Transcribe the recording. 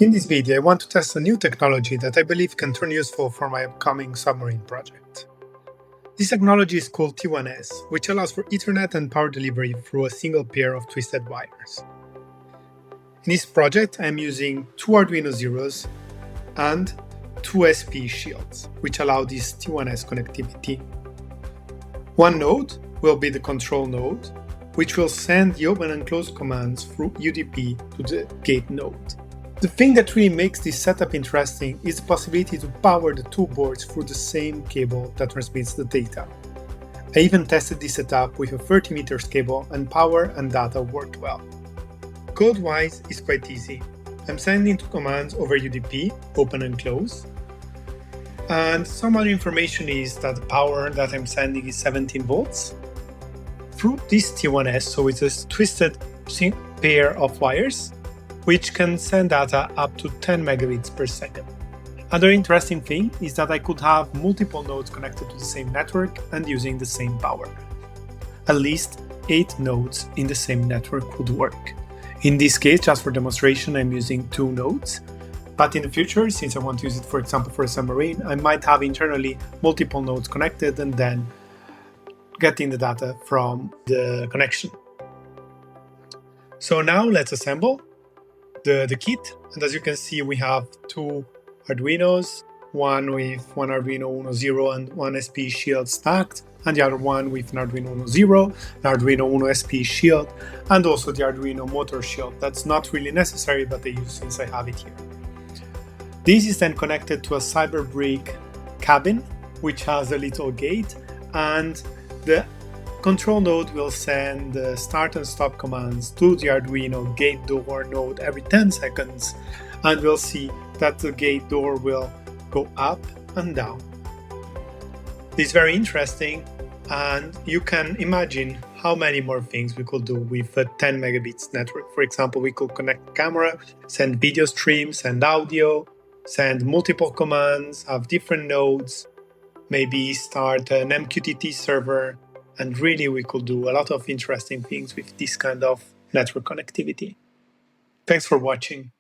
In this video, I want to test a new technology that I believe can turn useful for my upcoming Submarine project. This technology is called T1S, which allows for Ethernet and power delivery through a single pair of twisted wires. In this project, I am using two Arduino Zeros and two SPE Shields, which allow this T1S connectivity. One node will be the control node, which will send the open and close commands through UDP to the gate node. The thing that really makes this setup interesting is the possibility to power the two boards through the same cable that transmits the data. I even tested this setup with a 30 meters cable and power and data worked well. Code-wise, it's quite easy. I'm sending two commands over UDP, open and close. And some other information is that the power that I'm sending is 17 volts. Through this T1S, so it's a twisted pair of wires, which can send data up to 10 megabits per second. Another interesting thing is that I could have multiple nodes connected to the same network and using the same power. At least 8 nodes in the same network would work. In this case, just for demonstration, I'm using 2 nodes. But in the future, since I want to use it, for example, for a submarine, I might have internally multiple nodes connected and then getting the data from the connection. So now let's assemble the kit, and as you can see, we have 2 Arduinos, one with one Arduino UNO Zero and one SPE Shield stacked, and the other one with an Arduino UNO Zero, an Arduino UNO SPE Shield, and also the Arduino motor shield. That's not really necessary, but I use since I have it here. This is then connected to a CyberBrick cabin, which has a little gate, and the control node will send the start and stop commands to the Arduino gate door node every 10 seconds, and we'll see that the gate door will go up and down. This is very interesting, and you can imagine how many more things we could do with a 10 megabits network. For example, we could connect camera, send video streams, send audio, send multiple commands, have different nodes, maybe start an MQTT server, and really we could do a lot of interesting things with this kind of network connectivity. Thanks for watching.